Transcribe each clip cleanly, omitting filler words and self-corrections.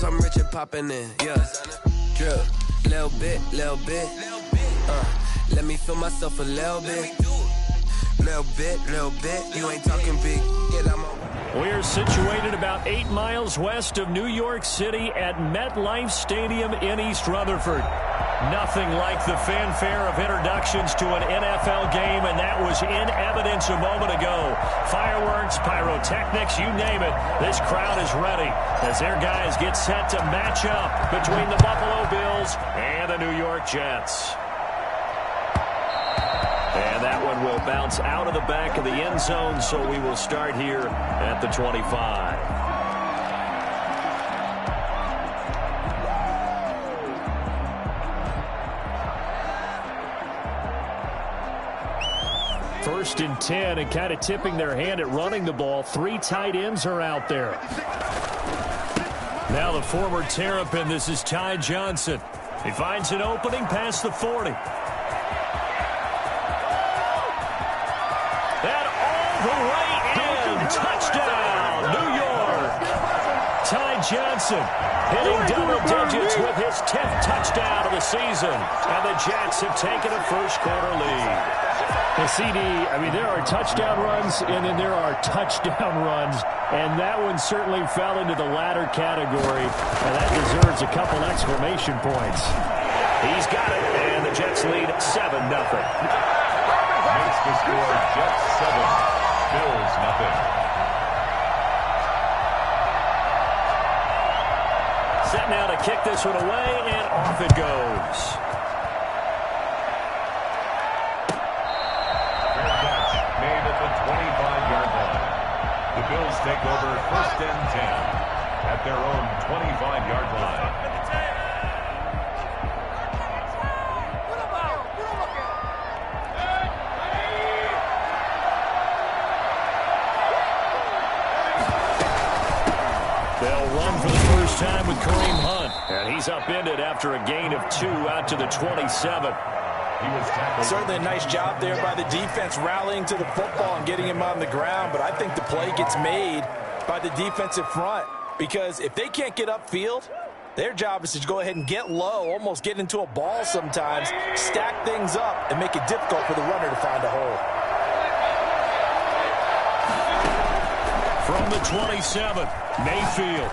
cause I'm rich and poppin' in, yeah. Drip, little bit. Let me feel myself a little bit. Little bit. You ain't talking big. Get out my... We're situated about 8 miles west of New York City at MetLife Stadium in East Rutherford. Nothing like the fanfare of introductions to an NFL game, and that was in evidence a moment ago. Fireworks, pyrotechnics, you name it. This crowd is ready as their guys get set to match up between the Buffalo Bills and the New York Jets. And that one will bounce out of the back of the end zone, so we will start here at the 25. First and 10, and kind of tipping their hand at running the ball. 3 tight ends are out there. Now the former Terrapin, this is Ty Johnson. He finds an opening past the 40. And all the way in. Touchdown, New York. Ty Johnson hitting double digits with his 10th touchdown of the season. And the Jets have taken a first-quarter lead. The CD, I mean, there are touchdown runs, and then there are touchdown runs, and that one certainly fell into the latter category, and that deserves a couple exclamation points. He's got it, and the Jets lead 7-0. Makes the score Jets 7, Bills nothing. Set now to kick this one away, and off it goes. The Bills take over 1st and 10 at their own 25-yard line. They'll run for the first time with Kareem Hunt, and he's upended after a gain of 2 out to the 27. Certainly a nice job there by the defense rallying to the football and getting him on the ground, but I think the play gets made by the defensive front because if they can't get upfield, their job is to go ahead and get low, almost get into a ball sometimes, stack things up, and make it difficult for the runner to find a hole. From the 27, Mayfield.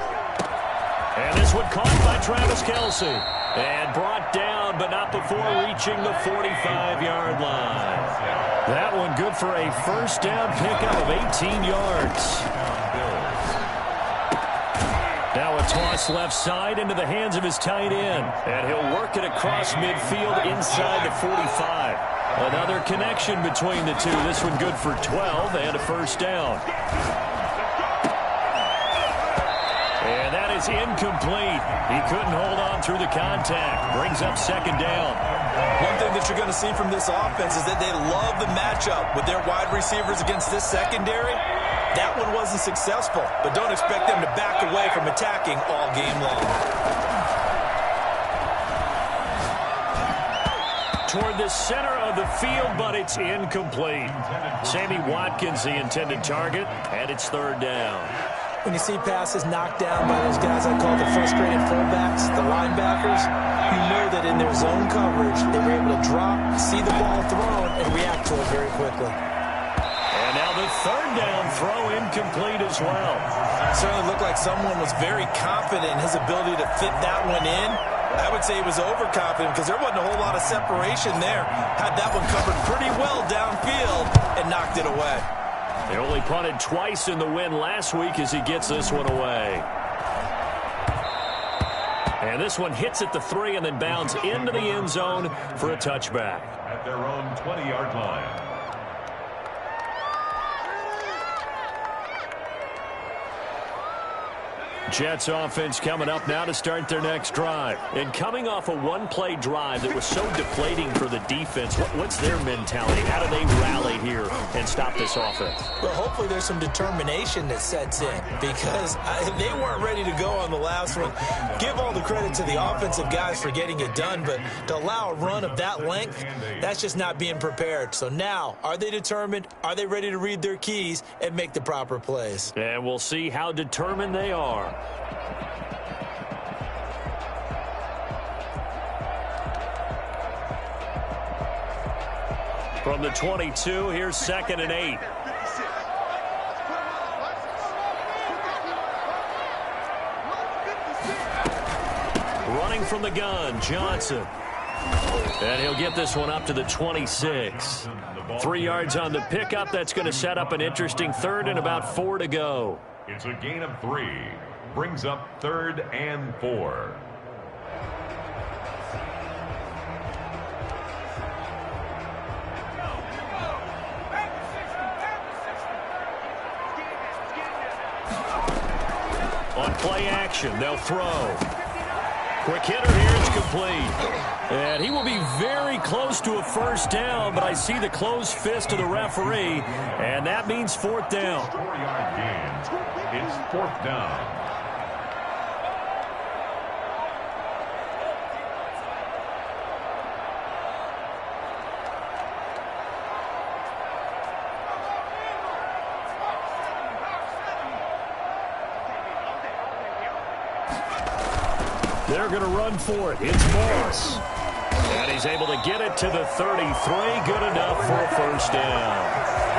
And this one caught by Travis Kelce. And brought down, but not before reaching the 45-yard line. That one good for a first down pickup of 18 yards. Now a toss left side into the hands of his tight end. And he'll work it across midfield inside the 45. Another connection between the two. This one good for 12 and a first down. And that is incomplete. He couldn't hold on through the contact. Brings up second down. One thing that you're going to see from this offense is that they love the matchup with their wide receivers against this secondary. That one wasn't successful, but don't expect them to back away from attacking all game long. Toward the center of the field, but it's incomplete. Sammy Watkins, the intended target, and it's third down. When you see passes knocked down by those guys I call the frustrated fullbacks, the linebackers, you know that in their zone coverage, they were able to drop, see the ball thrown, and react to it very quickly. And now the third down throw incomplete as well. It certainly looked like someone was very confident in his ability to fit that one in. I would say he was overconfident because there wasn't a whole lot of separation there. Had that one covered pretty well downfield and knocked it away. They only punted twice in the win last week as he gets this one away. And this one hits at the 3 and then bounds into the end zone for a touchback. At their own 20-yard line. Jets offense coming up now to start their next drive. And coming off a one-play drive that was so deflating for the defense, what's their mentality? How do they rally here and stop this offense? Well, hopefully there's some determination that sets in because they weren't ready to go on the last one. Give all the credit to the offensive guys for getting it done, but to allow a run of that length, that's just not being prepared. So now, are they determined? Are they ready to read their keys and make the proper plays? And we'll see how determined they are. From the 22, here's 2nd and 8. Running from the gun, Johnson. And he'll get this one up to the 26. 3 yards on the pickup. That's going to set up an interesting 3rd and about 4 to go. It's a gain of 3. Brings up 3rd and 4. On play action, they'll throw. Quick hitter here, it's complete. And he will be very close to a 1st down, but I see the closed fist of the referee, and that means 4th down. 4-yard gain. It's 4th down. They're going to run for it. It's Moss. And he's able to get it to the 33. Good enough for a 1st down.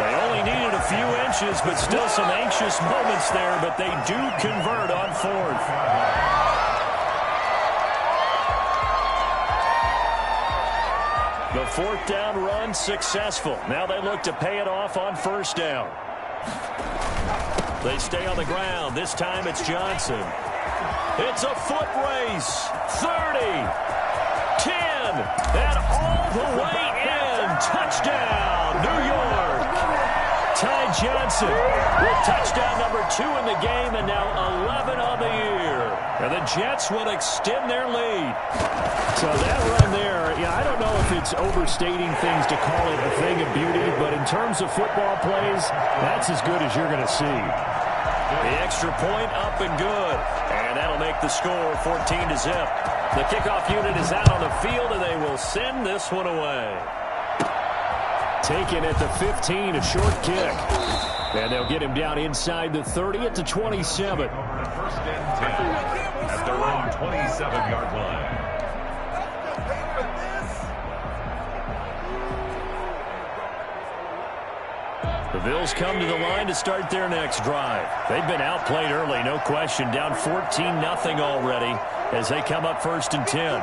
They only needed a few inches, but still some anxious moments there, but they do convert on 4th. The 4th down run successful. Now they look to pay it off on 1st down. They stay on the ground. This time it's Johnson. It's a foot race. 30, 10, and all the way in. Touchdown, New York. Ty Johnson with touchdown number 2 in the game, and now 11 on the year. And the Jets will extend their lead. So that run there, yeah, I don't know if it's overstating things to call it a thing of beauty, but in terms of football plays, that's as good as you're going to see. The extra point up and good. And that'll make the score 14-0. The kickoff unit is out on the field, and they will send this one away. Taken at the 15, a short kick. And they'll get him down inside the 30 at the 27. 1st and 10 at their own 27-yard line. The Bills come to the line to start their next drive. They've been outplayed early, no question. Down 14-0 already as they come up 1st and 10.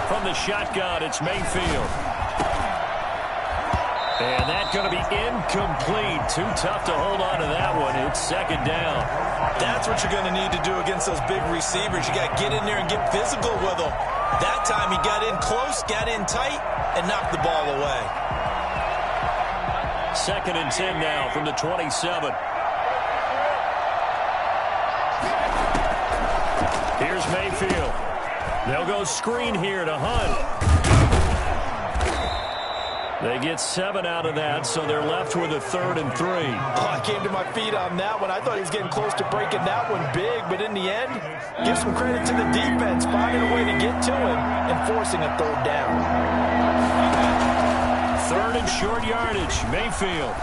From the shotgun, it's Mayfield. And that's going to be incomplete. Too tough to hold on to that one. It's 2nd down. That's what you're going to need to do against those big receivers. You got to get in there and get physical with them. That time he got in close, got in tight, and knocked the ball away. 2nd and 10 now from the 27. Here's Mayfield. They'll go screen here to Hunt. They get 7 out of that, so they're left with a 3rd and 3. Oh, I came to my feet on that one. I thought he was getting close to breaking that one big, but in the end, give some credit to the defense, finding a way to get to him and forcing a 3rd down. 3rd and short yardage, Mayfield.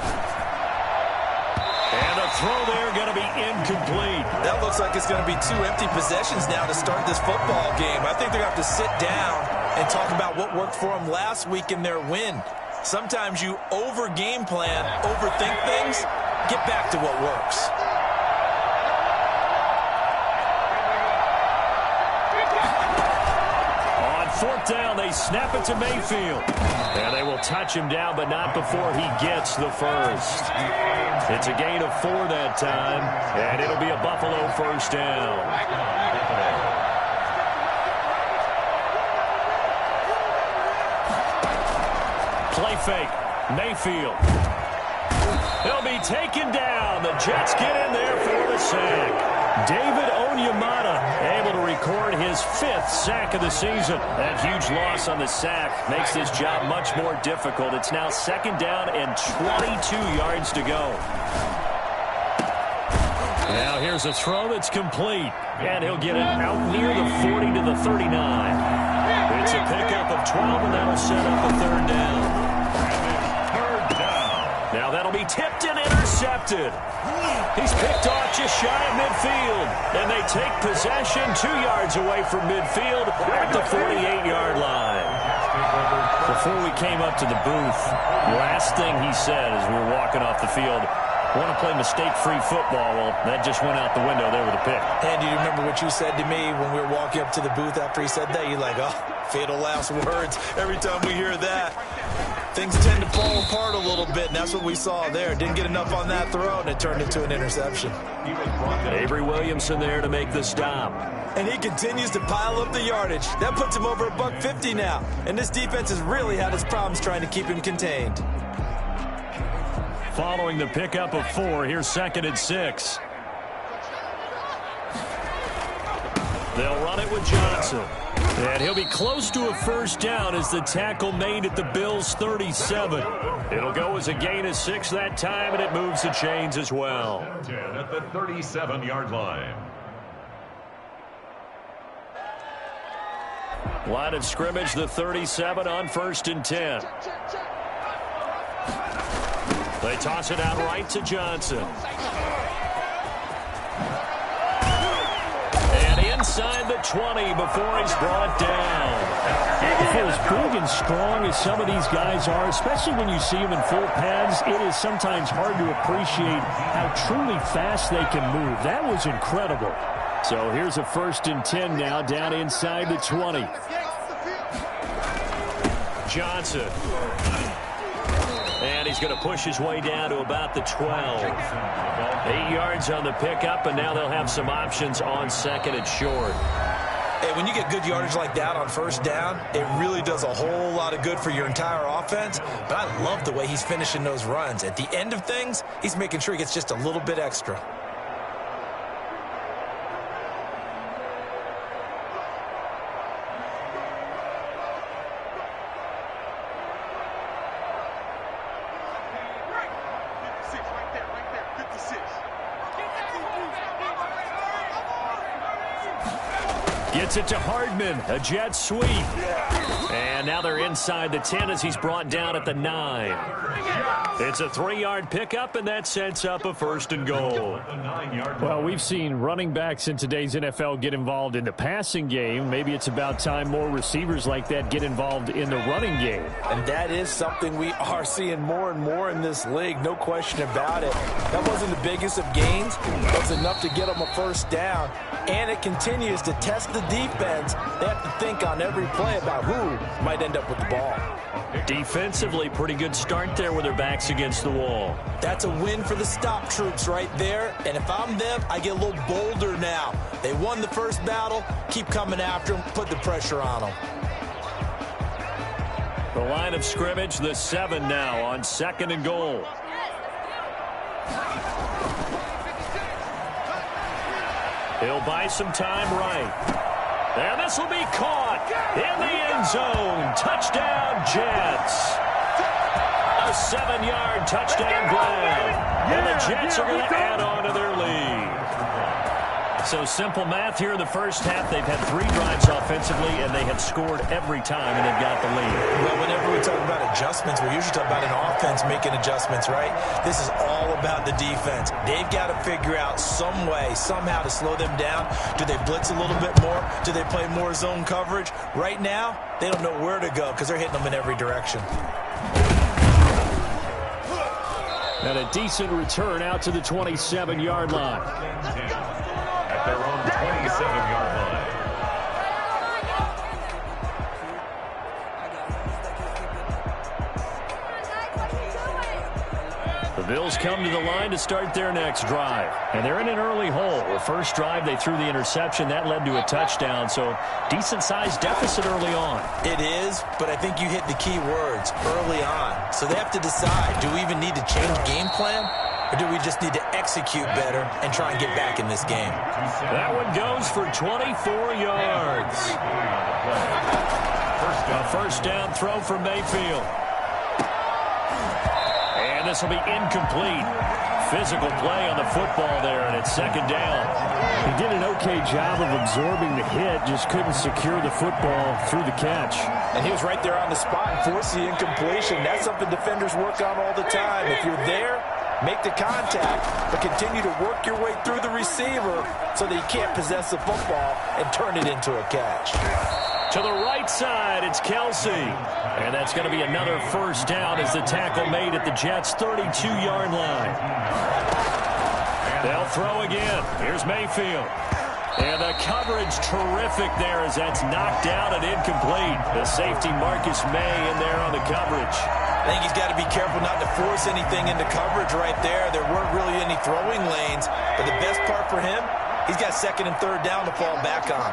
And a throw there going to be incomplete. That looks like it's going to be 2 empty possessions now to start this football game. I think they're going to have to sit down and talk about what worked for them last week in their win. Sometimes you over-game plan, overthink things, get back to what works. On 4th down, they snap it to Mayfield. And they will touch him down, but not before he gets the 1st. It's a gain of 4 that time, and it'll be a Buffalo 1st down. Play fake. Mayfield. He'll be taken down. The Jets get in there for the sack. David Onyemata able to record his 5th sack of the season. That huge loss on the sack makes this job much more difficult. It's now 2nd down and 22 yards to go. Now here's a throw that's complete. And he'll get it out near the 40 to the 39. It's a pickup of 12, and that'll set up a 3rd down. Third down. Now that'll That'll be tipped and intercepted. He's picked off just shy of midfield. And they take possession 2 yards away from midfield at the 48-yard line. Before we came up to the booth, last thing he said as we were walking off the field, want to play mistake-free football. Well, that just went out the window there with a pick. And do you remember what you said to me when we were walking up to the booth after he said that? You're like, oh, fatal last words. Every time we hear that, things tend to fall apart a little bit, and that's what we saw there. Didn't get enough on that throw, and it turned into an interception. Avery Williamson there to make the stop. And he continues to pile up the yardage. That puts him over $150 now. And this defense has really had its problems trying to keep him contained. Following the pickup of 4, here's 2nd and 6. They'll run it with Johnson. And he'll be close to a first down as the tackle made at the Bills' 37. It'll go as a gain of 6 that time, and it moves the chains as well. 10 at the 37-yard line. Line of scrimmage, the 37 on 1st and 10. They toss it out right to Johnson. And inside the 20 before he's brought down. For as big and strong as some of these guys are, especially when you see them in full pads, it is sometimes hard to appreciate how truly fast they can move. That was incredible. So here's a 1st and 10 now down inside the 20. Johnson. And he's going to push his way down to about the 12. 8 yards on the pickup, and now they'll have some options on 2nd and short. Hey, when you get good yardage like that on 1st down, it really does a whole lot of good for your entire offense. But I love the way he's finishing those runs. At the end of things, he's making sure he gets just a little bit extra. Gets it to Hardman, a jet sweep. And now they're inside the 10 as he's brought down at the 9. It's a 3-yard pickup, and that sets up a 1st and goal. Well, we've seen running backs in today's NFL get involved in the passing game. Maybe it's about time more receivers like that get involved in the running game. And that is something we are seeing more and more in this league, no question about it. That wasn't the biggest of gains, but it was enough to get them a 1st down. And it continues to test the defense. They have to think on every play about who might end up with the ball. Defensively, pretty good start there with their backs against the wall. That's a win for the stop troops right there. And if I'm them, I get a little bolder now. They won the first battle. Keep coming after them. Put the pressure on them. The line of scrimmage, the 7 now on 2nd and goal. He'll buy some time right. And this will be caught in the end zone. Touchdown, Jets. A 7-yard touchdown grab. And the Jets are going to add on to their lead. So simple math here in the first half. They've had 3 drives offensively, and they have scored every time, and they've got the lead. Well, whenever we talk about adjustments, we usually talk about an offense making adjustments, right? This is all about the defense. They've got to figure out some way, somehow to slow them down. Do they blitz a little bit more? Do they play more zone coverage? Right now, they don't know where to go because they're hitting them in every direction. And a decent return out to the 27-yard line. At their own 27-yard line. The Bills come to the line to start their next drive. And they're in an early hole. The first drive, they threw the interception. That led to a touchdown. So decent-sized deficit early on. It is, but I think you hit the key words, early on. So they have to decide, do we even need to change game plan? Or do we just need to execute better and try and get back in this game? That one goes for 24 yards. A 1st down throw for Mayfield. And this will be incomplete. physical play on the football there, and it's second down. He did an okay job of absorbing the hit, just couldn't secure the football through the catch. And he was right there on the spot and forced the incompletion. That's something defenders work on all the time. If you're there, make the contact, but continue to work your way through the receiver so that he can't possess the football and turn it into a catch. To the right side, it's Kelsey. And that's going to be another first down as the tackle made at the Jets' 32-yard line. They'll throw again. Here's Mayfield. And the coverage terrific there as that's knocked out and incomplete. The safety Marcus May in there on the coverage. I think he's got to be careful not to force anything into coverage right there. There weren't really any throwing lanes. But the best part for him, he's got second and third down to fall back on.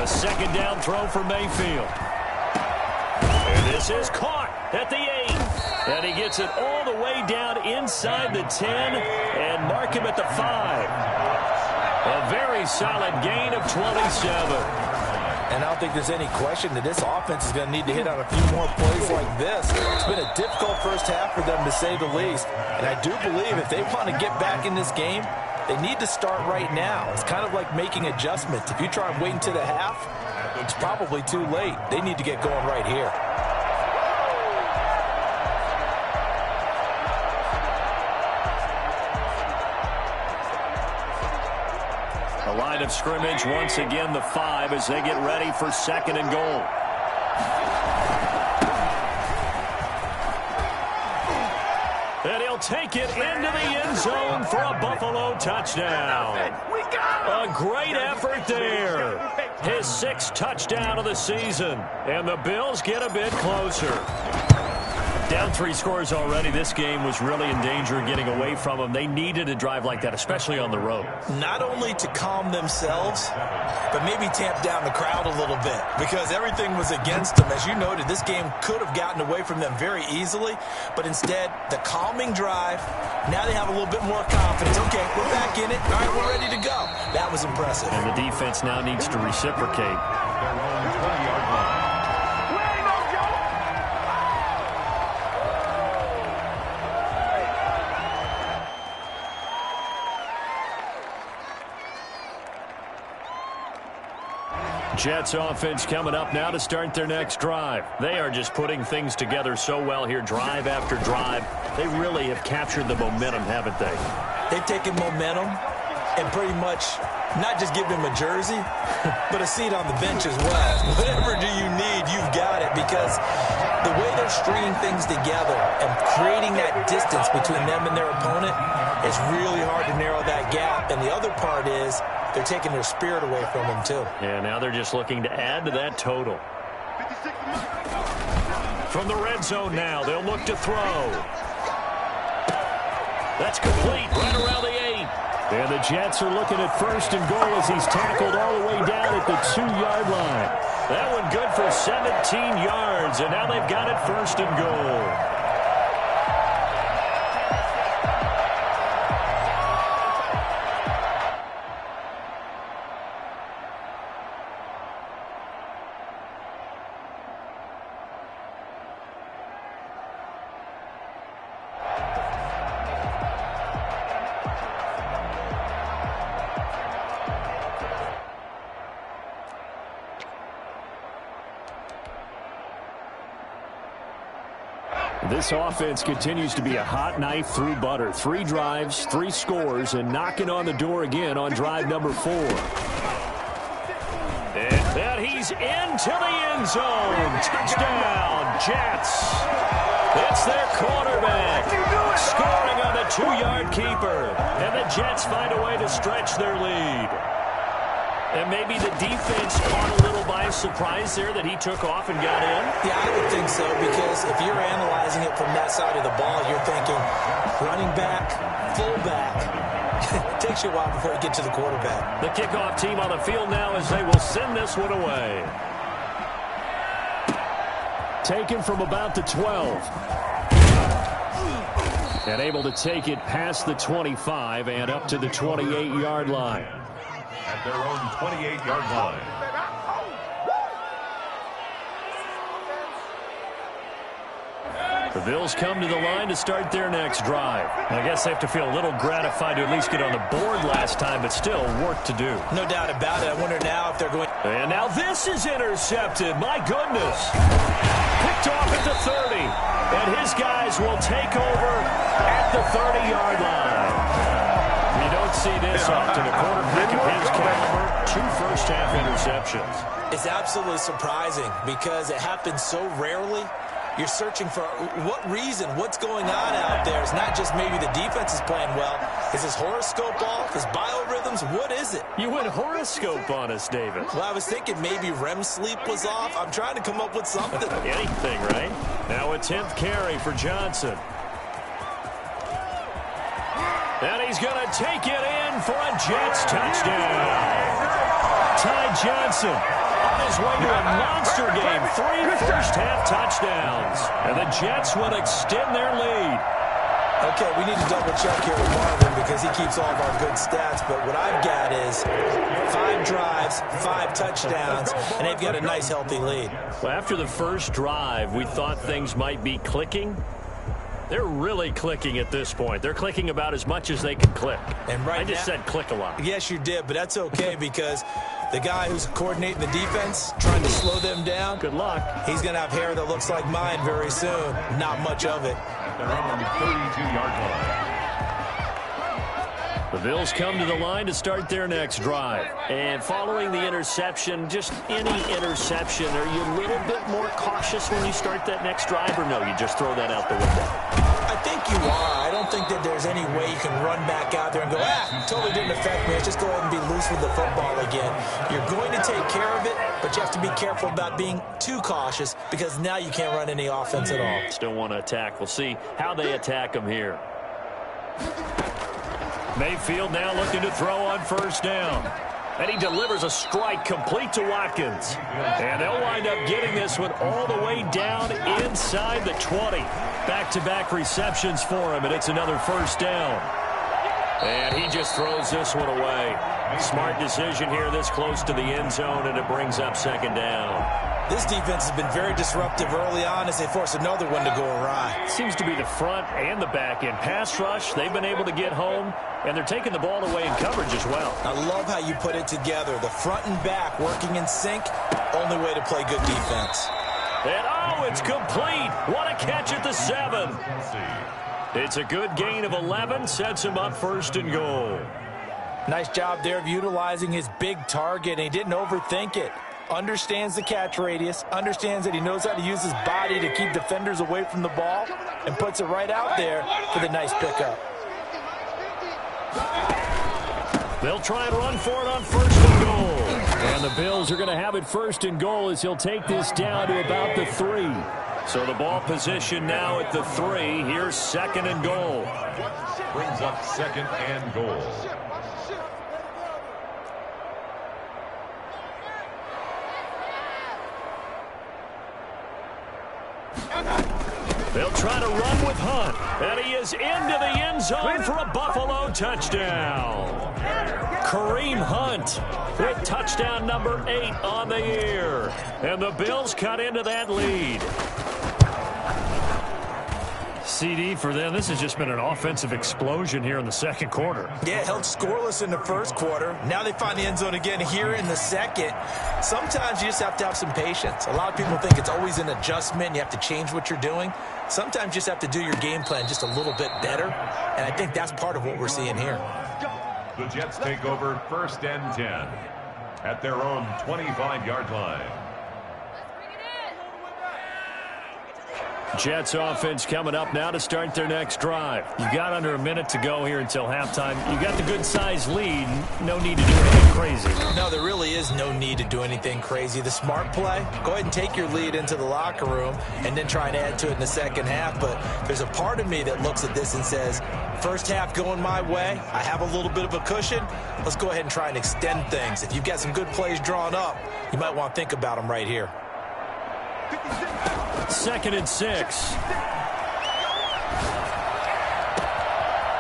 A second down throw for Mayfield. And this is caught at the 8. And he gets it all the way down inside the 10 and mark him at the 5. A very solid gain of 27. And I don't think there's any question that this offense is going to need to hit on a few more plays like this. It's been a difficult first half for them, to say the least. And I do believe if they want to get back in this game, they need to start right now. It's kind of like making adjustments. If you try and wait until the half, it's probably too late. They need to get going right here. The line of scrimmage, once again, the 5 as they get ready for second and goal. And he'll take it into the end zone for a Buffalo touchdown. A great effort there. His 6th touchdown of the season. And the Bills get a bit closer. Down 3 scores already. This game was really in danger of getting away from them. They needed a drive like that, especially on the road. Not only to calm themselves, but maybe tamp down the crowd a little bit, because everything was against them. As you noted, this game could have gotten away from them very easily, but instead, the calming drive, now they have a little bit more confidence. Okay, we're back in it. All right, we're ready to go. That was impressive. And the defense now needs to reciprocate. Their own 20-yard line. Jets offense coming up now to start their next drive. They are just putting things together so well here, drive after drive. They really have captured the momentum, haven't they? They've taken momentum and pretty much not just given him a jersey, but a seat on the bench as well. Whatever do you need, you've got it, because the way they're stringing things together and creating that distance between them and their opponent, it's really hard to narrow that gap. And the other part is they're taking their spirit away from them, too. Yeah, now they're just looking to add to that total. From the red zone now, they'll look to throw. That's complete right around the 8. And the Jets are looking at first and goal as he's tackled all the way down at the 2-yard line. That one good for 17 yards, and now they've got it first and goal. This offense continues to be a hot knife through butter. 3 drives, 3 scores, and knocking on the door again on drive number 4. And he's into the end zone. Touchdown, Jets. It's their quarterback scoring on the 2-yard keeper. And the Jets find a way to stretch their lead. And maybe the defense caught a little by surprise there that he took off and got in? Yeah, I would think so, because if you're analyzing it from that side of the ball, you're thinking running back, fullback. It takes you a while before you get to the quarterback. The kickoff team on the field now as they will send this one away. Taken from about the 12. And able to take it past the 25 and up to the 28-yard line. At their own 28-yard line. The Bills come to the line to start their next drive. I guess they have to feel a little gratified to at least get on the board last time, but still work to do. No doubt about it. I wonder now if they're going... And now this is intercepted. My goodness. Picked off at the 30. And his guys will take over at the 30-yard line. You don't see this often. A quarterback of his caliber, 2 first-half interceptions. It's absolutely surprising because it happens so rarely. You're searching for what reason, what's going on out there. It's not just maybe the defense is playing well. Is his horoscope off? His biorhythms? What is it? You went horoscope on us, David. Well, I was thinking maybe REM sleep was off. I'm trying to come up with something. Anything, right? Now a 10th carry for Johnson. And he's going to take it in for a Jets touchdown. Ty Johnson on his way to a monster game. 3 first-half touchdowns. And the Jets will extend their lead. Okay, we need to double-check here with Marvin because he keeps all of our good stats. But what I've got is 5 drives, 5 touchdowns, and they've got a nice, healthy lead. Well, after the first drive, we thought things might be clicking. They're really clicking at this point. They're clicking about as much as they can click. And right I just said click a lot. Yes, you did, but that's okay because the guy who's coordinating the defense, trying to slow them down, good luck. He's going to have hair that looks like mine very soon. Not much of it. They're on the 32-yard line. The Bills come to the line to start their next drive. And following the interception, just any interception, are you a little bit more cautious when you start that next drive, or no, you just throw that out the window? I think you are. I don't think that there's any way you can run back out there and go, totally didn't affect me. Let's just go ahead and be loose with the football again. You're going to take care of it, but you have to be careful about being too cautious because now you can't run any offense at all. Still want to attack. We'll see how they attack them here. Mayfield now looking to throw on first down. And he delivers a strike complete to Watkins. And they'll wind up getting this one all the way down inside the 20. Back-to-back receptions for him, and it's another first down. And he just throws this one away. Smart decision here this close to the end zone, and it brings up second down. This defense has been very disruptive early on as they force another one to go awry. Seems to be the front and the back end. Pass rush, they've been able to get home, and they're taking the ball away in coverage as well. I love how you put it together. The front and back working in sync, only way to play good defense. And it's complete. What a catch at the 7. It's a good gain of 11, sets him up first and goal. Nice job there of utilizing his big target, and he didn't overthink it. Understands the catch radius, understands that he knows how to use his body to keep defenders away from the ball, and puts it right out there for the nice pickup. They'll try and run for it on first and goal. And the Bills are going to have it first and goal as he'll take this down to about the 3. So the ball position now at the 3. Here's second and goal. Brings up second and goal. They'll try to run with Hunt. And he is into the end zone for a Buffalo touchdown. Kareem Hunt with touchdown number 8 on the year. And the Bills cut into that lead. CD for them. This has just been an offensive explosion here in the second quarter. Yeah, held scoreless in the first quarter. Now they find the end zone again here in the second. Sometimes you just have to have some patience. A lot of people think it's always an adjustment. You have to change what you're doing. Sometimes you just have to do your game plan just a little bit better. And I think that's part of what we're seeing here. The Jets take over first and 10 at their own 25-yard line. Jets offense coming up now to start their next drive. You got under a minute to go here until halftime. You got the good-sized lead. No need to do anything crazy. No, there really is no need to do anything crazy. The smart play, go ahead and take your lead into the locker room and then try and add to it in the second half. But there's a part of me that looks at this and says, first half going my way. I have a little bit of a cushion. Let's go ahead and try and extend things. If you've got some good plays drawn up, you might want to think about them right here. Second and 6.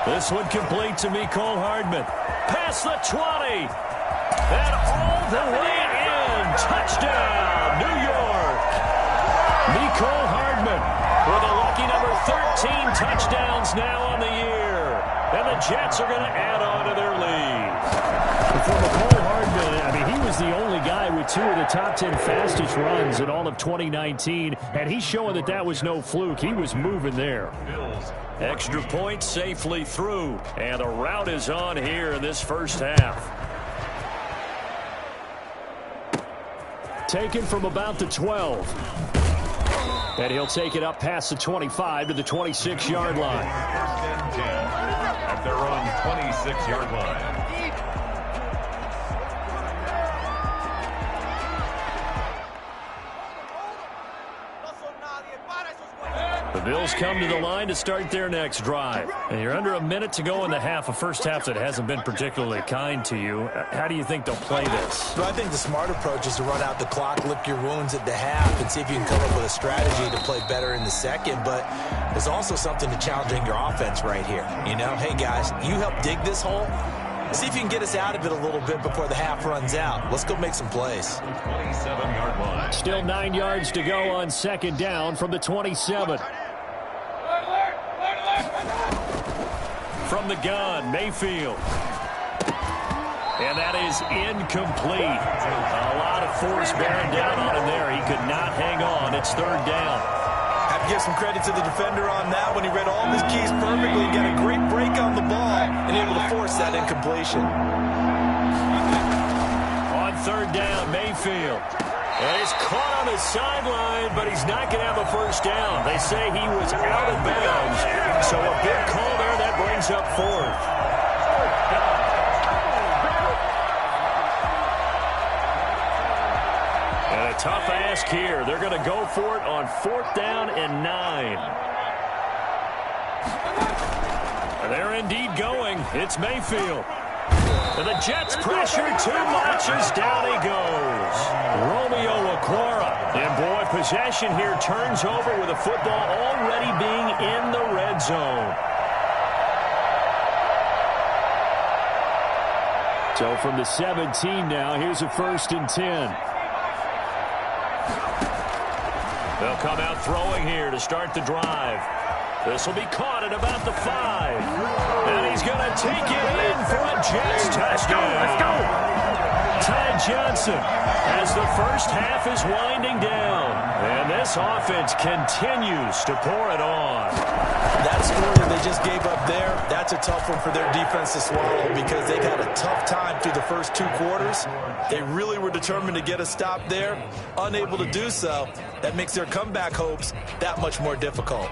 This one complete to Mecole Hardman. Past the 20. And all the way in. Touchdown, New York. Mecole Hardman with a lucky lucky number 13 touchdowns now on the year. And the Jets are going to add on to their lead. For McCole Hardman, I mean, he was the only guy with 2 of the top 10 fastest runs in all of 2019, and he's showing that that was no fluke. He was moving there. Extra point safely through, and the route is on here in this first half. Taken from about the 12. And he'll take it up past the 25 to the 26-yard line. First and 10 at their own 26-yard line. The Bills come to the line to start their next drive. And you're under a minute to go in the half, a first half that hasn't been particularly kind to you. How do you think they'll play this? Well, I think the smart approach is to run out the clock, lick your wounds at the half, and see if you can come up with a strategy to play better in the second. But there's also something to challenging your offense right here. You know, hey, guys, you help dig this hole. See if you can get us out of it a little bit before the half runs out. Let's go make some plays. 27-yard line. Still 9 yards to go on second down from the 27. From the gun, Mayfield. And that is incomplete. A lot of force bearing down on him there. He could not hang on. It's third down. Have to give some credit to the defender on that when he read all of his keys perfectly and got a great break on the ball and able to force that incompletion. On third down, Mayfield. And he's caught on the sideline, but he's not going to have a first down. They say he was out of bounds. So a big call there that brings up fourth. And a tough ask here. They're going to go for it on 4th down and 9. And they're indeed going. It's Mayfield. And the Jets pressure too much as down he goes. Romeo Okwara. And boy, possession here turns over with the football already being in the red zone. So from the 17 now, here's a 1st and 10. They'll come out throwing here to start the drive. This will be caught at about the 5. And he's going to take it in for a Jets touchdown. Let's go. Ty Johnson as the first half is winding down. And this offense continues to pour it on. That score that they just gave up there, that's a tough one for their defense to swallow because they've had a tough time through the first 2 quarters. They really were determined to get a stop there, unable to do so. That makes their comeback hopes that much more difficult.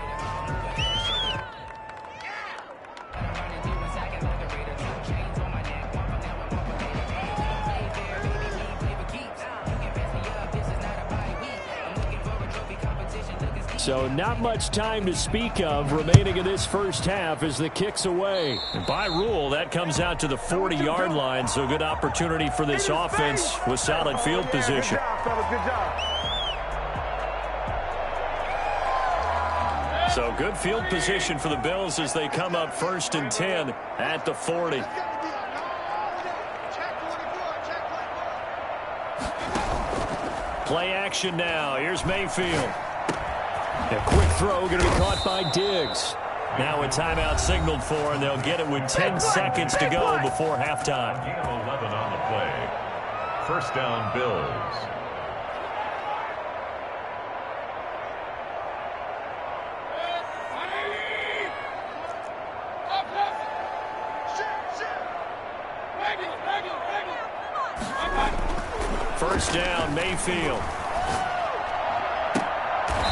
So not much time to speak of remaining in this first half as the kick's away. And by rule, that comes out to the 40-yard line, so good opportunity for this offense with solid field position. So good field position for the Bills as they come up 1st and 10 at the 40. Play action now. Here's Mayfield. A quick throw going to be caught by Diggs. Now a timeout signaled for, and they'll get it with 10 seconds to go before halftime. Gain of 11 on the play. First down, Bills. First down, Mayfield.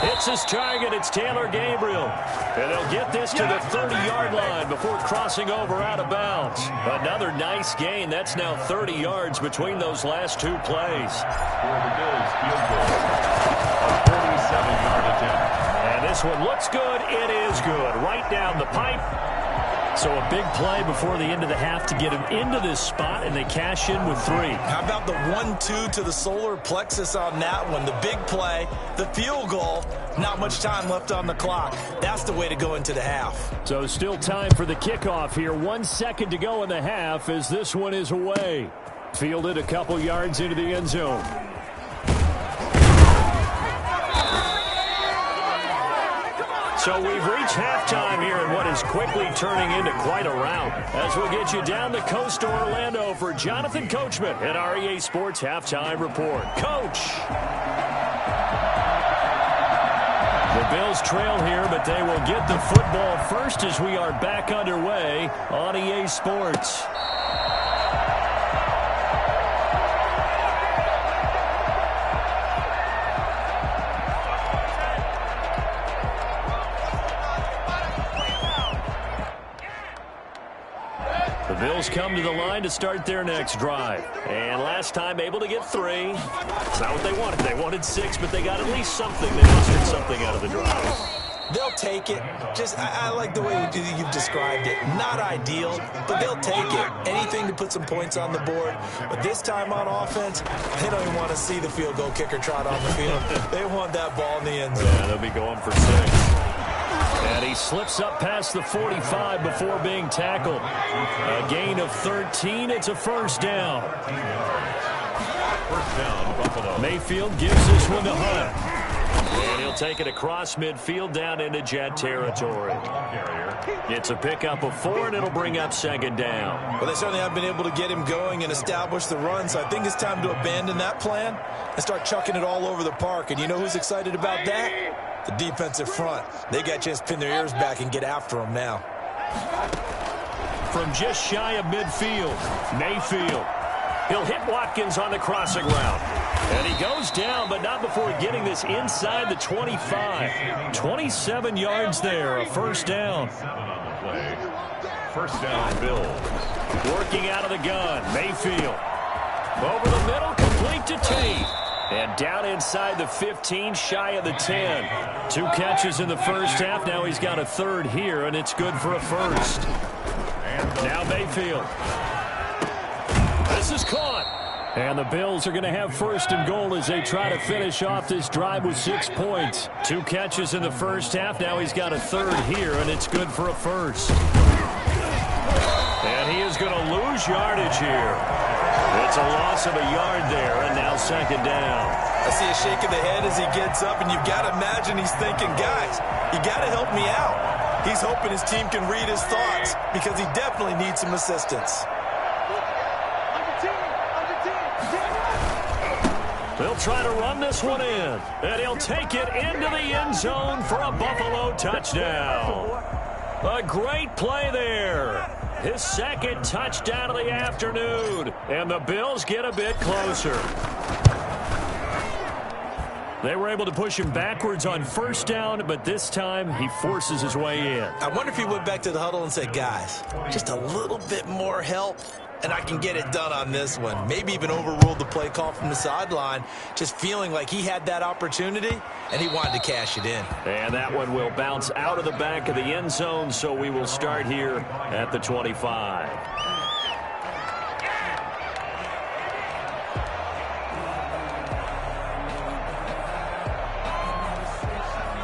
Hits his target. It's Taylor Gabriel. And they'll get this to the 30-yard line before crossing over out of bounds. Another nice gain. That's now 30 yards between those last 2 plays. For the Bills, field goal. A 47-yard attempt. And this one looks good. It is good. Right down the pipe. So a big play before the end of the half to get him into this spot, and they cash in with 3. How about the 1-2 to the solar plexus on that one? The big play, the field goal, not much time left on the clock. That's the way to go into the half. So still time for the kickoff here. 1 second to go in the half as this one is away. Fielded a couple yards into the end zone. So we've reached halftime here in what is quickly turning into quite a rout. As we'll get you down the coast to Orlando for Jonathan Coachman at our EA Sports Halftime Report. Coach! The Bills trail here, but they will get the football first as we are back underway on EA Sports. The Bills come to the line to start their next drive. And last time able to get 3. It's not what they wanted. They wanted 6, but they got at least something. They mustered something out of the drive. They'll take it. I like the way you've described it. Not ideal, but they'll take it. Anything to put some points on the board. But this time on offense, they don't even want to see the field goal kicker trot on the field. They want that ball in the end zone. Yeah, they'll be going for 6. And he slips up past the 45 before being tackled. A gain of 13. It's a first down. First down, Buffalo. Mayfield gives this one to Hunt. And he'll take it across midfield down into Jet territory. It's a pickup of 4, and it'll bring up second down. Well, they certainly have been able to get him going and establish the run, so I think it's time to abandon that plan and start chucking it all over the park. And you know who's excited about that? The defensive front. They got a chance to pin their ears back and get after him now. From just shy of midfield, Mayfield. He'll hit Watkins on the crossing route. And he goes down, but not before getting this inside the 25. 27 yards there, a first down. 7 on the play. First down, Bills. Working out of the gun, Mayfield. Over the middle, complete to Tate. And down inside the 15, shy of the 10. 2 catches in the first half. Now he's got a third here, and it's good for a first. Now Mayfield. This is caught. And the Bills are going to have first and goal as they try to finish off this drive with 6 points. 2 catches in the first half. Now he's got a third here, and it's good for a first. And he is going to lose yardage here. It's a loss of a yard there, and now second down. I see a shake of the head as he gets up, and you've got to imagine he's thinking, guys, you got to help me out. He's hoping his team can read his thoughts because he definitely needs some assistance. They'll try to run this one in, and he'll take it into the end zone for a Buffalo touchdown. A great play there. His second touchdown of the afternoon, and the Bills get a bit closer. They were able to push him backwards on first down, but this time he forces his way in. I wonder if he went back to the huddle and said, guys, just a little bit more help, and I can get it done on this one. Maybe even overruled the play call from the sideline, just feeling like he had that opportunity, and he wanted to cash it in. And that one will bounce out of the back of the end zone, so we will start here at the 25.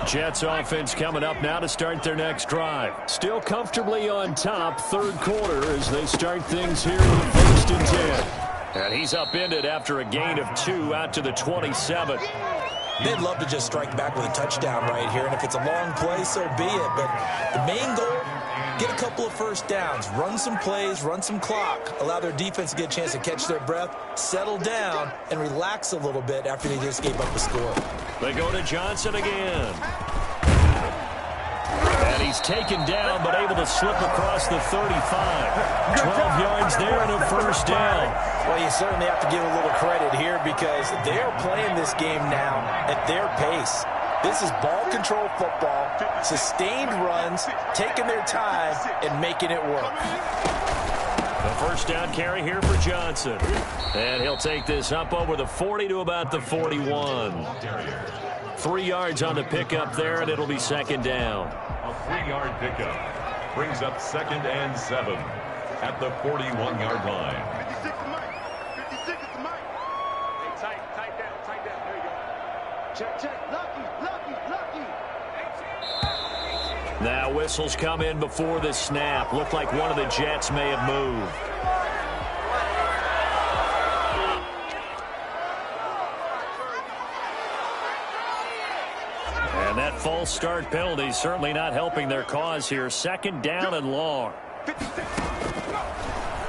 Jets offense coming up now to start their next drive. Still comfortably on top, third quarter as they start things here with first and 10. And he's upended after a gain of 2 out to the 27. They'd love to just strike back with a touchdown right here, and if it's a long play, so be it. But the main goal, get a couple of first downs, run some plays, run some clock, allow their defense to get a chance to catch their breath, settle down, and relax a little bit after they just gave up a score. They go to Johnson again. And he's taken down, but able to slip across the 35. 12 yards there and a first down. Well, you certainly have to give a little credit here because they're playing this game now at their pace. This is ball control football, sustained runs, taking their time and making it work. The first down carry here for Johnson. And he'll take this up over the 40 to about the 41. 3 yards on the pickup there, and it'll be second down. A 3-yard pickup brings up second and 7 at the 41-yard line. 56 to Mike. 56 to Mike. Hey, tight down. There you go. Check. Lucky. Now whistles come in before the snap. Looked like one of the Jets may have moved. And that false start penalty certainly not helping their cause here. 2nd down and long.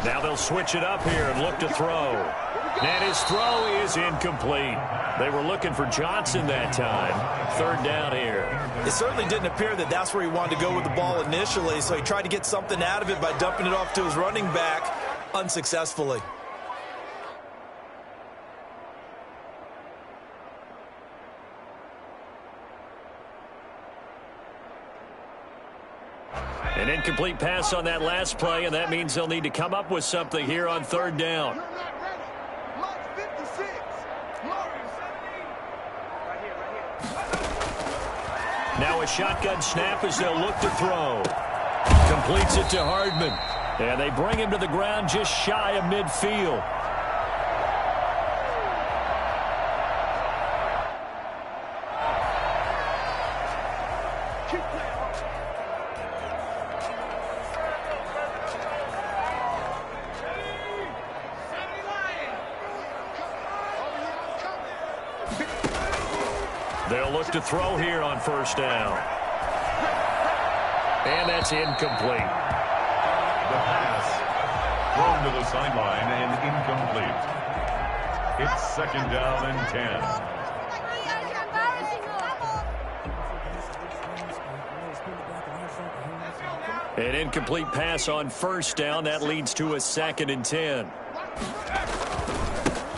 Now they'll switch it up here and look to throw. And his throw is incomplete. They were looking for Johnson that time. 3rd down here. It certainly didn't appear that that's where he wanted to go with the ball initially, so he tried to get something out of it by dumping it off to his running back unsuccessfully. An incomplete pass on that last play, and that means they'll need to come up with something here on 3rd down. Now a shotgun snap as they'll look to throw. Completes it to Hardman. And they bring him to the ground just shy of midfield. They'll look to throw here on 1st down. And that's incomplete. The pass thrown to the sideline and incomplete. It's 2nd down and 10. An incomplete pass on 1st down. That leads to a 2nd and 10.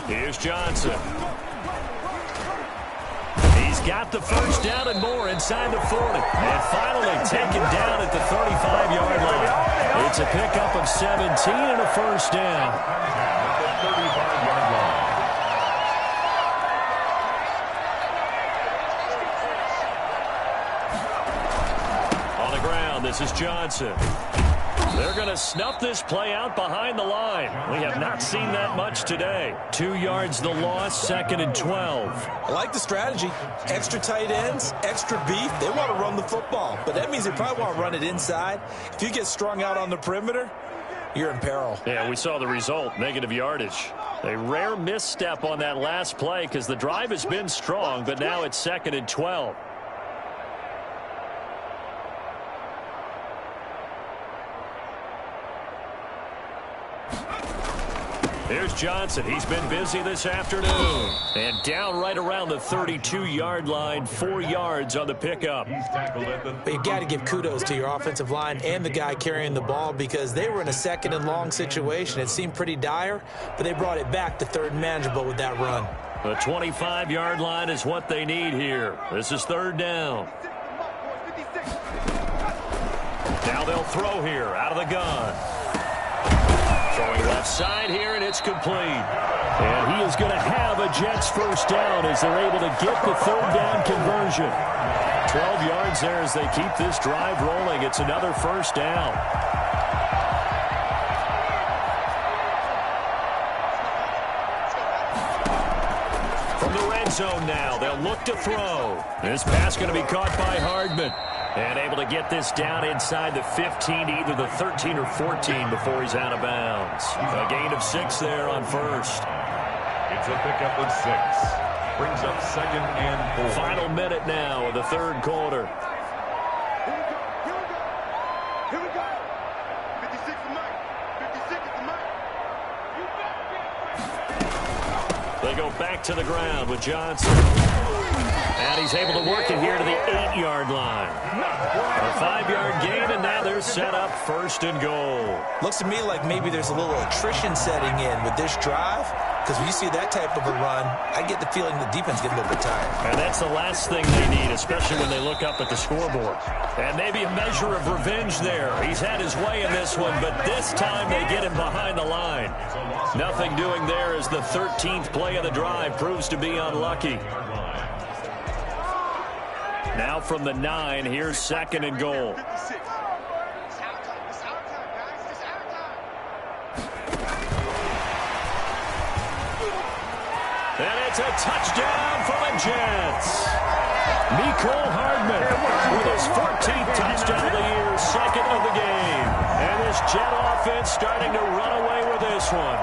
Here's Johnson. He's got the 1st down and more inside the 40. And finally taken down at the 35-yard line. It's a pickup of 17 and a 1st down. At the 35-yard line. On the ground, this is Johnson. They're going to snuff this play out behind the line. We have not seen that much today. 2 yards the loss, 2nd and 12. I like the strategy. Extra tight ends, extra beef. They want to run the football, but that means they probably want to run it inside. If you get strung out on the perimeter, you're in peril. Yeah, we saw the result, negative yardage. A rare misstep on that last play because the drive has been strong, but now it's 2nd and 12. Here's Johnson. He's been busy this afternoon. And down right around the 32-yard line, 4 yards on the pickup. But you got to give kudos to your offensive line and the guy carrying the ball because they were in a 2nd and long situation. It seemed pretty dire, but they brought it back to 3rd and manageable with that run. The 25-yard line is what they need here. This is 3rd down. Now they'll throw here out of the gun. Throwing left side here, and it's complete. And he is going to have a Jets 1st down as they're able to get the 3rd down conversion. 12 yards there as they keep this drive rolling. It's another 1st down. From the red zone now, they'll look to throw. This pass going to be caught by Hardman. And able to get this down inside the 15 to either the 13 or 14 before he's out of bounds. A gain of 6 there on 1st. It's a pickup of 6. Brings up 2nd and 4. Final minute now of the 3rd quarter. Here we go. 56 is Mike. 56 is Mike. They go back to the ground with Johnson. And he's able to work it here to the 8-yard line. A 5-yard gain, and now they're set up 1st and goal. Looks to me like maybe there's a little attrition setting in with this drive, because when you see that type of a run, I get the feeling the defense gets a little bit tired. And that's the last thing they need, especially when they look up at the scoreboard. And maybe a measure of revenge there. He's had his way in this one, but this time they get him behind the line. Nothing doing there as the 13th play of the drive proves to be unlucky. Now from the 9, here's 2nd and goal. And it's a touchdown for the Jets. Mecole Hardman with his 14th touchdown of the year, 2nd of the game. And this Jet offense starting to run away with this one.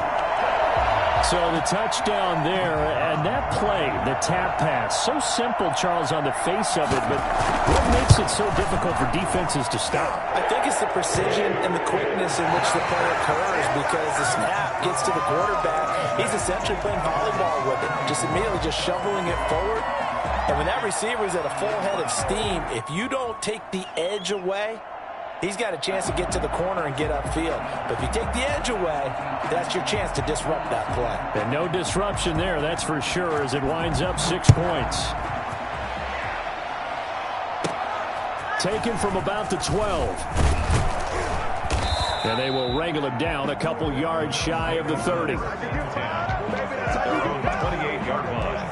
So the touchdown there, and that play, the tap pass, so simple, Charles, on the face of it, but what makes it so difficult for defenses to stop? I think it's the precision and the quickness in which the play occurs, because the snap gets to the quarterback. He's essentially playing volleyball with it, just immediately just shoveling it forward. And when that receiver is at a full head of steam, if you don't take the edge away, he's got a chance to get to the corner and get upfield. But if you take the edge away, that's your chance to disrupt that play. And no disruption there, that's for sure, as it winds up 6 points. Taken from about the 12. And they will wrangle him down a couple yards shy of the 30. 28-yard line.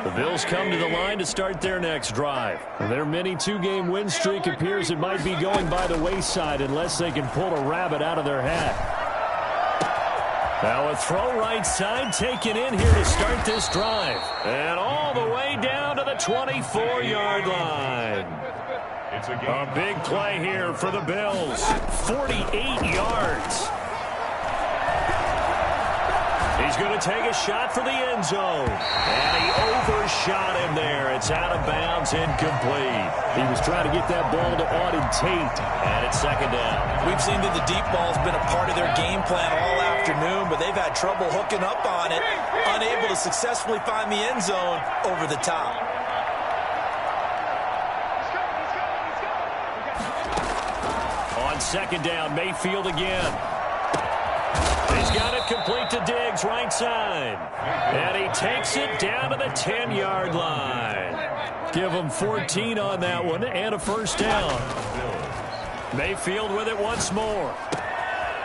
The Bills come to the line to start their next drive. Their mini 2-game win streak appears it might be going by the wayside unless they can pull a rabbit out of their hat. Now a throw right side taken in here to start this drive. And all the way down to the 24-yard line. It's A big play here for the Bills. 48 yards. He's going to take a shot for the end zone. And he overshot him there. It's out of bounds, incomplete. He was trying to get that ball to Auden Tate. And it's second down. We've seen that the deep ball's been a part of their game plan all afternoon, but they've had trouble hooking up on it, unable to successfully find the end zone over the top. On second down, Mayfield again. He's got it complete to Diggs, right side. And he takes it down to the 10-yard line. Give him 14 on that one and a first down. Mayfield with it once more.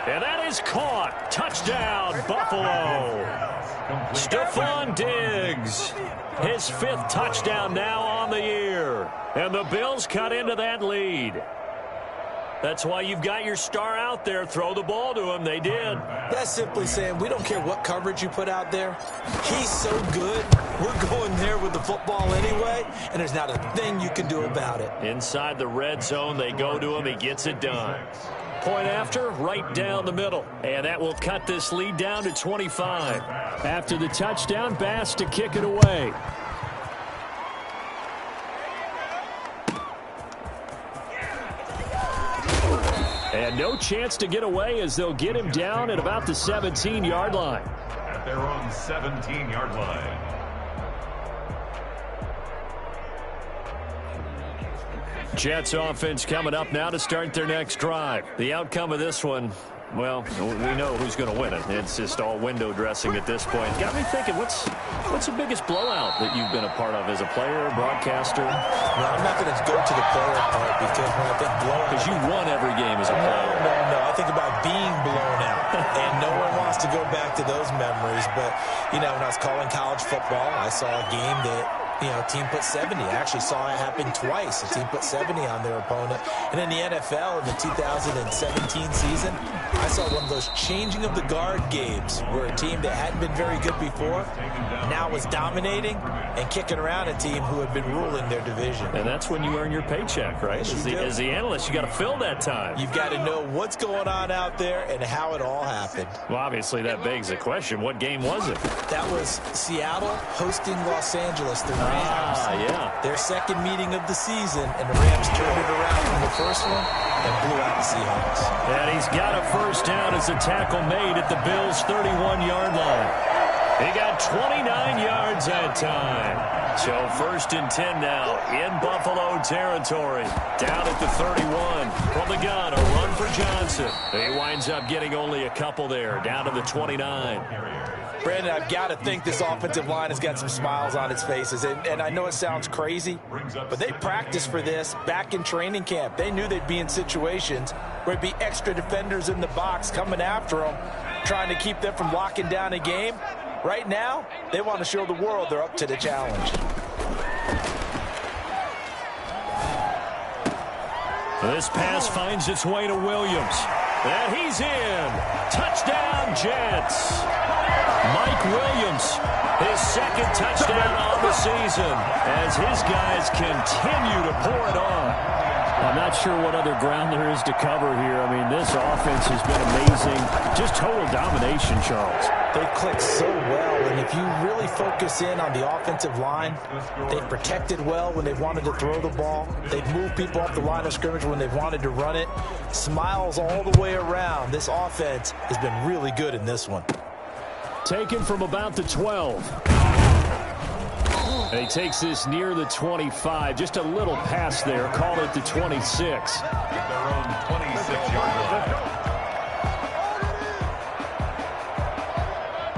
And that is caught. Touchdown, Buffalo. Stephon Diggs. His 5th touchdown now on the year. And the Bills cut into that lead. That's why you've got your star out there. Throw the ball to him. They did. That's simply saying we don't care what coverage you put out there. He's so good, we're going there with the football anyway, and there's not a thing you can do about it. Inside the red zone, they go to him. He gets it done. Point after, right down the middle. And that will cut this lead down to 25. After the touchdown, Bass to kick it away. And no chance to get away as they'll get him down at about the 17-yard line. At their own 17-yard line. Jets offense coming up now to start their next drive. The outcome of this one, well, we know who's going to win it. It's just all window dressing at this point. Got me thinking, what's the biggest blowout that you've been a part of as a player, broadcaster? No, I'm not going to go to the player part because when I think blowout... Because you won every game as a player. No. I think about being blown out. And no one wants to go back to those memories. But, you know, when I was calling college football, I saw a game that... a team put 70. I actually saw it happen twice. A team put 70 on their opponent. And in the NFL in the 2017 season, I saw one of those changing of the guard games where a team that hadn't been very good before now was dominating and kicking around a team who had been ruling their division. And that's when you earn your paycheck, right? Yes, as the analyst, you got to fill that time. You've got to know what's going on out there and how it all happened. Well, obviously, that begs the question, what game was it? That was Seattle hosting Los Angeles, the Rams. Yeah. Their second meeting of the season, and the Rams turned it around from the first one and blew out the Seahawks. And he's got a first down as the tackle made at the Bills' 31-yard line. He got 29 yards that time. So 1st and 10 now in Buffalo territory. Down at the 31. From the gun, a run for Johnson. He winds up getting only a couple there. Down to the 29. Brandon, I've got to think this offensive line has got some smiles on its faces. And I know it sounds crazy, but they practiced for this back in training camp. They knew they'd be in situations where it'd be extra defenders in the box coming after them, trying to keep them from locking down a game. Right now, they want to show the world they're up to the challenge. This pass finds its way to Williams. And he's in. Touchdown, Jets. Mike Williams, his 2nd touchdown on the season as his guys continue to pour it on. I'm not sure what other ground there is to cover here. I mean, this offense has been amazing. Just total domination, Charles. They've clicked so well, and if you really focus in on the offensive line, they've protected well when they've wanted to throw the ball. They've moved people off the line of scrimmage when they've wanted to run it. Smiles all the way around. This offense has been really good in this one. Taken from about the 12. And he takes this near the 25. Just a little pass there. Called it the 26. At their own 26-yard line.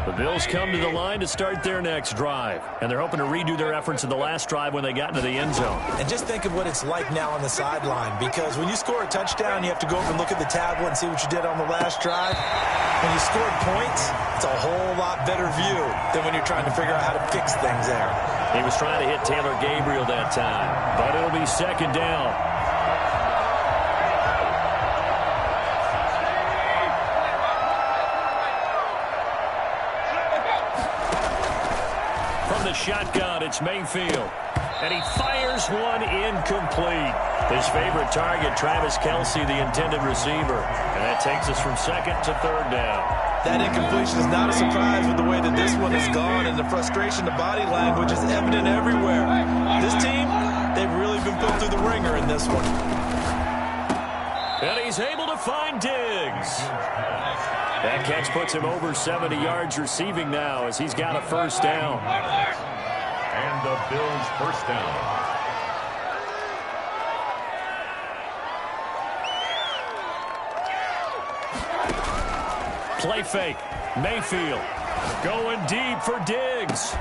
The Bills come to the line to start their next drive. And they're hoping to redo their efforts in the last drive when they got into the end zone. And just think of what it's like now on the sideline, because when you score a touchdown, you have to go over and look at the tablet and see what you did on the last drive. When you scored points, it's a whole lot better view than when you're trying to figure out how to fix things there. He was trying to hit Taylor Gabriel that time, but it'll be second down. From the shotgun, it's Mayfield. And he fires one incomplete. His favorite target, Travis Kelce, the intended receiver. And that takes us from second to third down. That incompletion is not a surprise with the way that this one has gone, and the frustration, the body language is evident everywhere. This team, they've really been put through the ringer in this one. And he's able to find Diggs. That catch puts him over 70 yards receiving now as he's got a first down. And the Bills' first down. Play fake. Mayfield going deep for Diggs.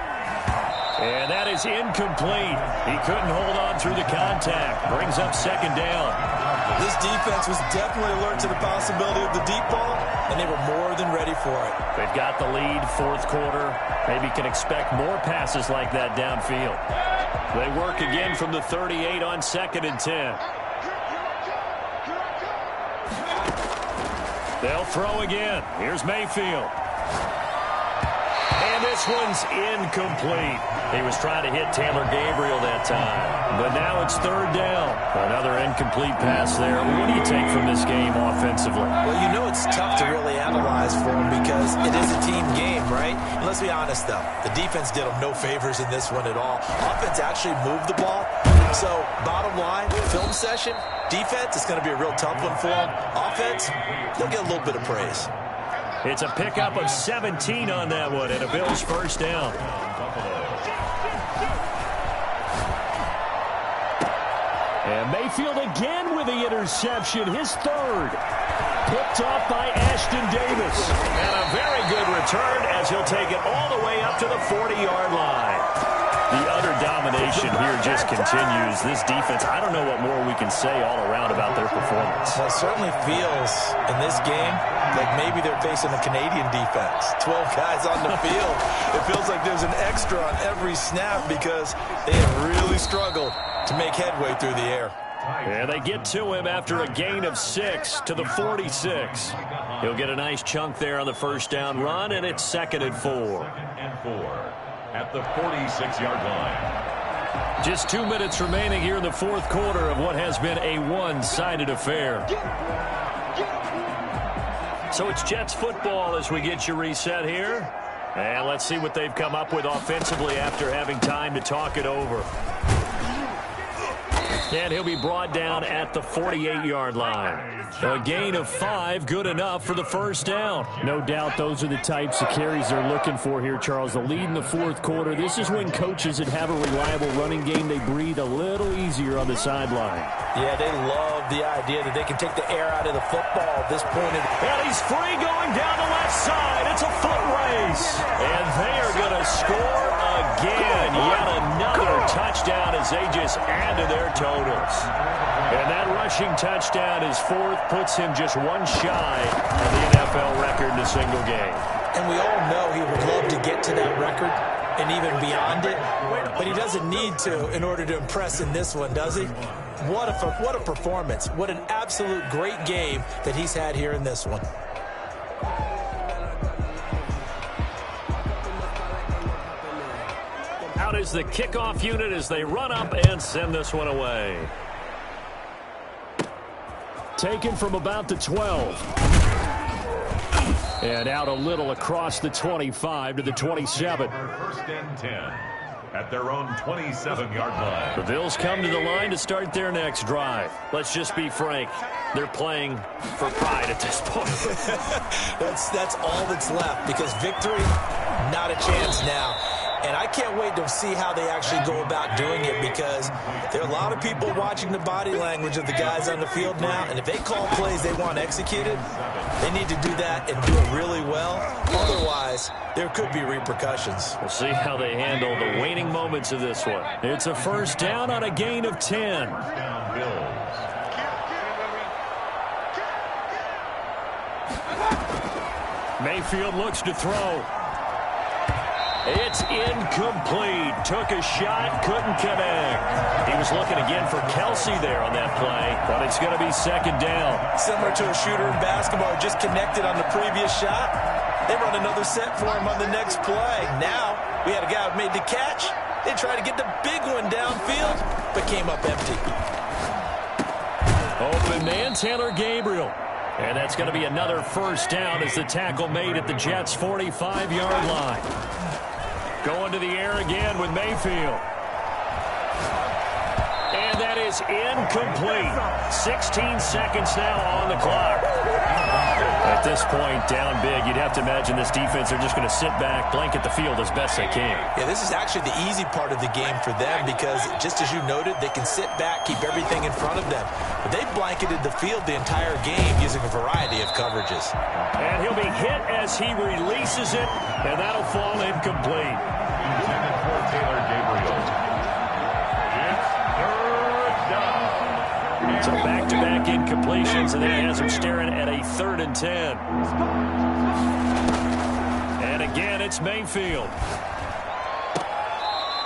And that is incomplete. He couldn't hold on through the contact. Brings up second down. This defense was definitely alert to the possibility of the deep ball, and they were more than ready for it. They've got the lead, fourth quarter. Maybe can expect more passes like that downfield. They work again from the 38 on second and 10. They'll throw again. Here's Mayfield. And this one's incomplete. He was trying to hit Taylor Gabriel that time. But now it's third down. Another incomplete pass there. What do you take from this game offensively? Well, you know it's tough to really analyze for them because it is a team game, right? And let's be honest, though. The defense did them no favors in this one at all. Offense actually moved the ball. So, bottom line, film session, defense is going to be a real tough one for them. Offense, they'll get a little bit of praise. It's a pickup of 17 on that one and a Bills first down. And Mayfield again with the interception, his third. Picked off by Ashton Davis. And a very good return as he'll take it all the way up to the 40-yard line. The utter domination here just continues. This defense, I don't know what more we can say all around about their performance. Well, it certainly feels in this game like maybe they're facing a Canadian defense. 12 guys on the field. It feels like there's an extra on every snap because they have really struggled to make headway through the air. And they get to him after a gain of 6 to the 46. He'll get a nice chunk there on the first down run, and it's second and 4. At the 46-yard line. Just 2 minutes remaining here in the fourth quarter of what has been a one-sided affair. So it's Jets football as we get you reset here. And let's see what they've come up with offensively after having time to talk it over. And he'll be brought down at the 48-yard line. A gain of 5, good enough for the first down. No doubt those are the types of carries they're looking for here, Charles. The lead in the fourth quarter. This is when coaches that have a reliable running game, they breathe a little easier on the sideline. Yeah, they love the idea that they can take the air out of the football at this point. And he's free going down the left side. It's a foot race. And they are going to score again. Yet another touchdown as they just add to their totals. And that rushing touchdown is fourth, puts him just one shy of the NFL record in a single game. And we all know he would love to get to that record and even beyond it, but he doesn't need to in order to impress in this one, does he? What a performance. What an absolute great game that he's had here in this one. Out is the kickoff unit as they run up and send this one away. Taken from about the 12. And out a little across the 25 to the 27. First and 10 at their own 27-yard line. The Bills come to the line to start their next drive. Let's just be frank. They're playing for pride at this point. That's all that's left, because victory, not a chance now. And I can't wait to see how they actually go about doing it, because there are a lot of people watching the body language of the guys on the field now, and if they call plays they want executed, they need to do that and do it really well. Otherwise, there could be repercussions. We'll see how they handle the waning moments of this one. It's a first down on a gain of 10. Down Bills. Mayfield looks to throw. It's incomplete. Took a shot, couldn't connect. He was looking again for Kelsey there on that play, but it's going to be second down. Similar to a shooter in basketball who just connected on the previous shot. They run another set for him on the next play. Now, we had a guy who made the catch. They tried to get the big one downfield, but came up empty. Open man, Taylor Gabriel. And that's going to be another first down as the tackle made at the Jets' 45-yard line. Going to the air again with Mayfield. And that is incomplete. 16 seconds now on the clock. At this point, down big, you'd have to imagine this defense are just going to sit back, blanket the field as best they can. Yeah, this is actually the easy part of the game for them, because just as you noted, they can sit back, keep everything in front of them. But they blanketed the field the entire game using a variety of coverages. And he'll be hit as he releases it, and that'll fall incomplete. Intended for Taylor Gabriel. It's third down. So back-to-back incompletions, and then he has him staring at a 3rd and 10. And again, it's Mayfield.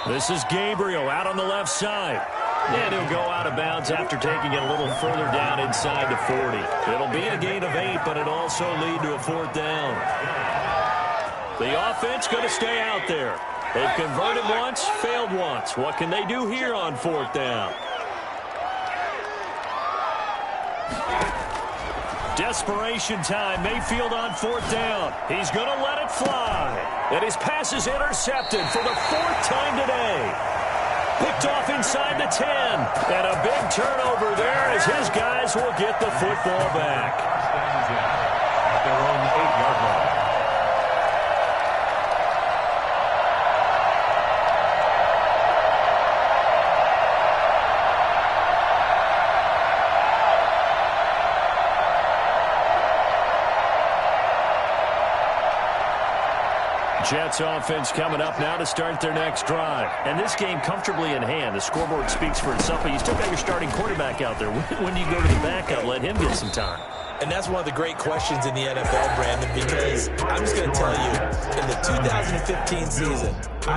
This is Gabriel out on the left side. And he'll go out of bounds after taking it a little further down inside the 40. It'll be a gain of 8, but it'll also lead to a 4th down. The offense going to stay out there. They've converted once, failed once. What can they do here on 4th down? Desperation time. Mayfield on 4th down. He's going to let it fly. And his pass is intercepted for the 4th time today. Picked off inside the 10. And a big turnover there as his guys will get the football back. At their own 8-yard line. Jets offense coming up now to start their next drive. And this game comfortably in hand. The scoreboard speaks for itself, but you still got your starting quarterback out there. When do you go to the backup? Let him get some time. And that's one of the great questions in the NFL, Brandon, because I'm just going to tell you, in the 2015 season, I